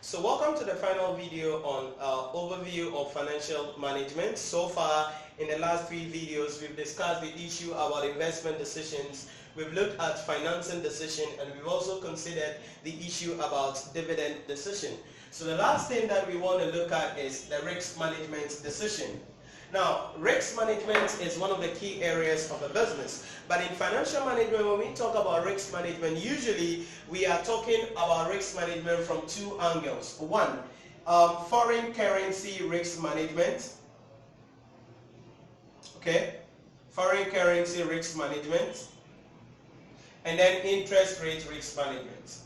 So welcome to the final video on overview of financial management. So far in the last three videos we've discussed the issue about investment decisions, we've looked at financing decision, and we've also considered the issue about dividend decision. So the last thing that we want to look at is the risk management decision. Now, risk management is one of the key areas of a business. But in financial management, when we talk about risk management, usually we are talking about risk management from two angles. One, foreign currency risk management. Okay, foreign currency risk management. And then interest rate risk management.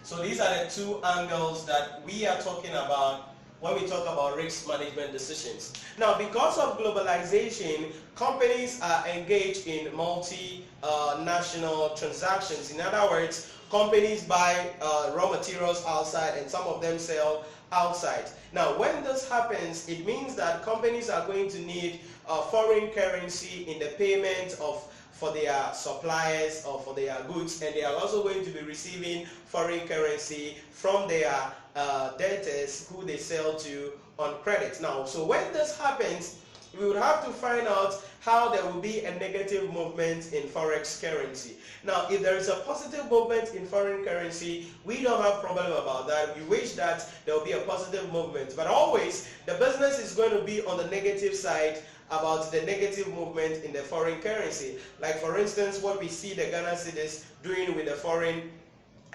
So these are the two angles that we are talking about when we talk about risk management decisions. Now, because of globalization, companies are engaged in multinational transactions. In other words, companies buy raw materials outside and some of them sell outside. Now, when this happens, it means that companies are going to need foreign currency in the payment for their suppliers or for their goods, and they are also going to be receiving foreign currency from their debtors who they sell to on credit. Now, so when this happens, we would have to find out how there will be a negative movement in forex currency. Now, if there is a positive movement in foreign currency, we don't have a problem about that. We wish that there will be a positive movement, but always the business is going to be on the negative side about the negative movement in the foreign currency. Like for instance, what we see the Ghana cedis doing with the foreign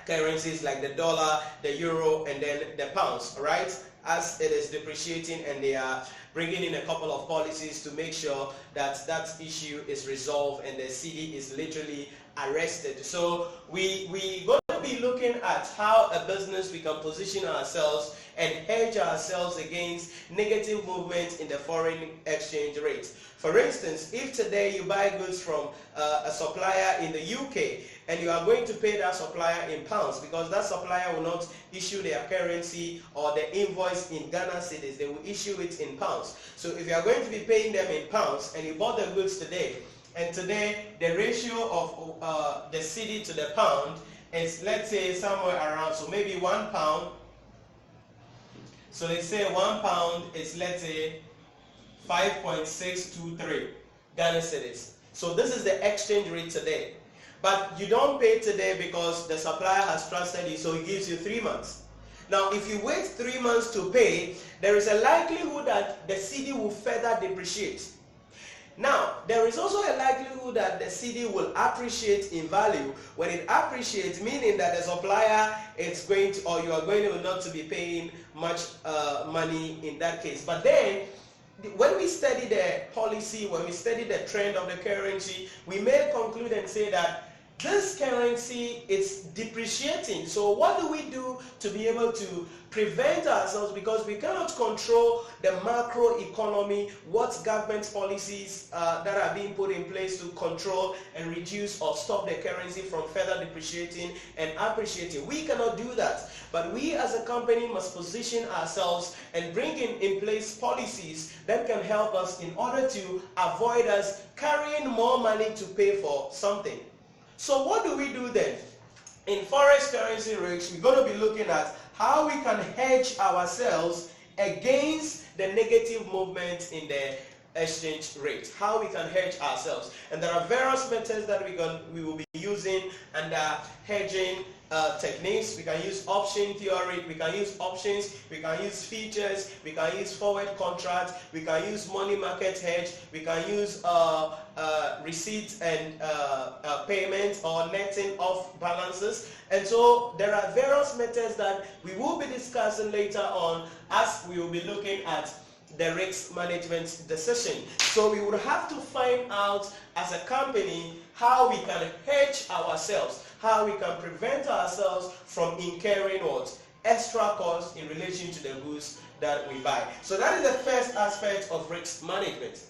currencies like the dollar, the euro, and then the pounds, right? As it is depreciating, and they are bringing in a couple of policies to make sure that that issue is resolved and the cedi is literally arrested. So we going to be looking at how a business we can position ourselves and hedge ourselves against negative movements in the foreign exchange rate. For instance, if today you buy goods from a supplier in the UK and you are going to pay that supplier in pounds, because that supplier will not issue their currency or the invoice in Ghana cedis, they will issue it in pounds. So if you are going to be paying them in pounds and you bought the goods today, and today the ratio of the cedi to the pound is, let's say, somewhere around, so maybe £1. So they say £1 is, let's say, 5.623 Ghana cedis. So this is the exchange rate today. But you don't pay today because the supplier has trusted you, so he gives you 3 months. Now, if you wait 3 months to pay, there is a likelihood that the cedi will further depreciate. Now, there is also a likelihood that the cedi will appreciate in value. When it appreciates, meaning that the supplier is going to, or you are going to not to be paying much money in that case. But then, when we study the policy, when we study the trend of the currency, we may conclude and say that this currency is depreciating. So what do we do to be able to prevent ourselves, because we cannot control the macro economy, what government policies that are being put in place to control and reduce or stop the currency from further depreciating and appreciating. We cannot do that, but we as a company must position ourselves and bring in place policies that can help us in order to avoid us carrying more money to pay for something. So what do we do then? In forex currency risk, we're going to be looking at how we can hedge ourselves against the negative movement in the exchange rate. How we can hedge ourselves. And there are various methods that we will be using under hedging techniques. We can use option theory, we can use options, we can use features, we can use forward contracts, we can use money market hedge, we can use receipts and payments or netting of balances. And so there are various methods that we will be discussing later on as we will be looking at the risk management decision. So we would have to find out as a company how we can hedge ourselves, how we can prevent ourselves from incurring what? Extra costs in relation to the goods that we buy. So that is the first aspect of risk management.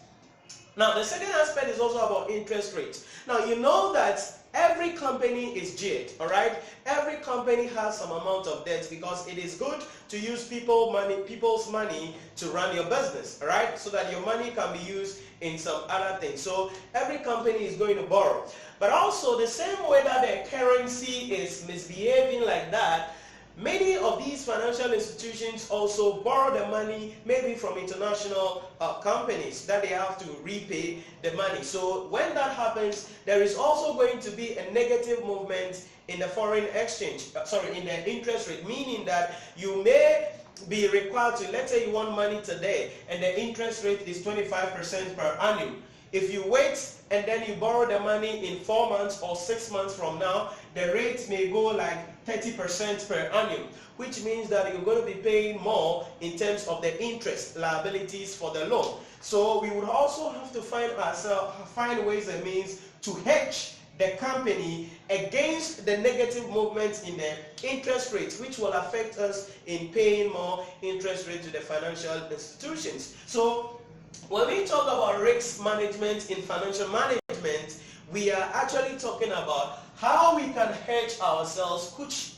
Now, the second aspect is also about interest rates. Now, you know that every company is geared, all right? Every company has some amount of debt because it is good to use people's money to run your business, all right? So that your money can be used in some other things. So every company is going to borrow. But also the same way that the currency is misbehaving like that, Many of these financial institutions also borrow the money maybe from international companies that they have to repay the money. So when that happens, there is also going to be a negative movement in the foreign exchange, in the interest rate, meaning that you may be required to, let's say you want money today and the interest rate is 25% per annum. If you wait and then you borrow the money in 4 months or 6 months from now, the rate may go like 30% per annum, which means that you're going to be paying more in terms of the interest liabilities for the loan. So we would also have to find ways and means to hedge the company against the negative movements in the interest rates, which will affect us in paying more interest rate to the financial institutions. So when we talk about risk management in financial management, we are actually talking about how we can hedge ourselves,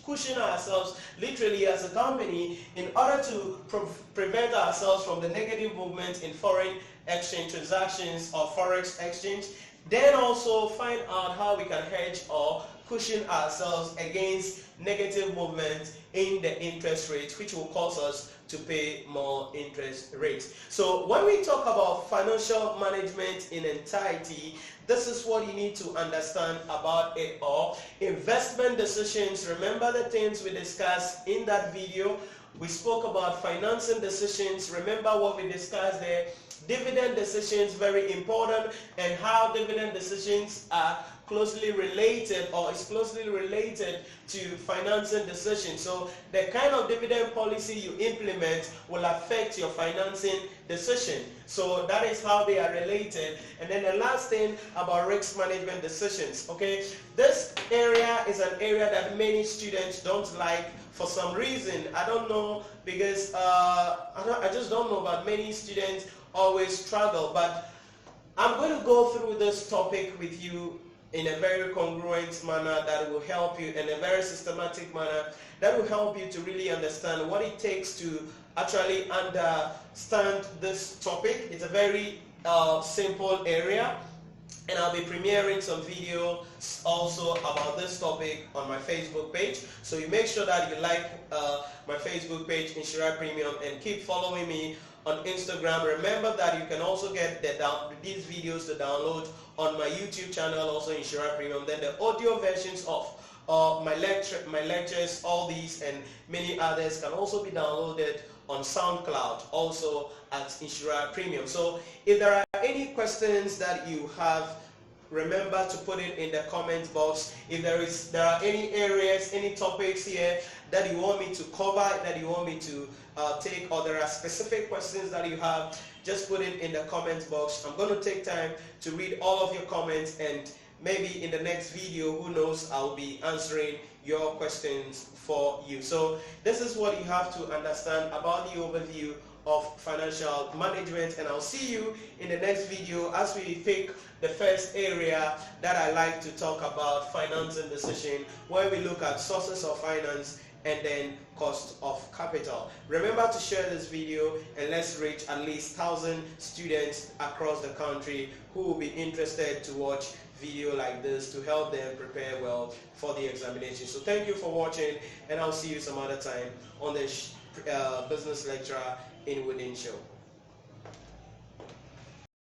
cushion ourselves literally as a company in order to prevent ourselves from the negative movement in foreign exchange transactions or forex exchange. Then also find out how we can hedge or cushion ourselves against negative movement in the interest rates, which will cause us to pay more interest rates. So when we talk about financial management in entirety, this is what you need to understand about it all. Investment decisions, remember the things we discussed in that video. We spoke about financing decisions. Remember what we discussed there. Dividend decisions, very important, and how dividend decisions are closely related or is closely related to financing decisions. So the kind of dividend policy you implement will affect your financing decision. So that is how they are related. And then the last thing about risk management decisions. Okay, this area is an area that many students don't like for some reason. I don't know, because I just don't know, but many students always struggle. But I'm going to go through this topic with you in a very congruent manner that will help you, in a very systematic manner that will help you to really understand what it takes to actually understand this topic. It's a very simple area, and I'll be premiering some videos also about this topic on my Facebook page. So you make sure that you like my Facebook page, Nhyira Premium, and keep following me on Instagram. Remember that you can also get these videos to download on my YouTube channel, also Nhyira Premium. Then the audio versions of my lectures, all these and many others can also be downloaded on SoundCloud, also at Nhyira Premium. So if there are any questions that you have, remember to put it in the comment box. If there are any areas, any topics here that you want me to cover, that you want me to take, or there are specific questions that you have, just put it in the comment box. I'm going to take time to read all of your comments, and maybe in the next video, who knows, I'll be answering your questions for you. So this is what you have to understand about the overview of financial management, and I'll see you in the next video as we take the first area that I like to talk about, financing decision, where we look at sources of finance and then cost of capital. Remember to share this video, and let's reach at least 1,000 students across the country who will be interested to watch video like this to help them prepare well for the examination. So thank you for watching, and I'll see you some other time on the business lecturer in Within show.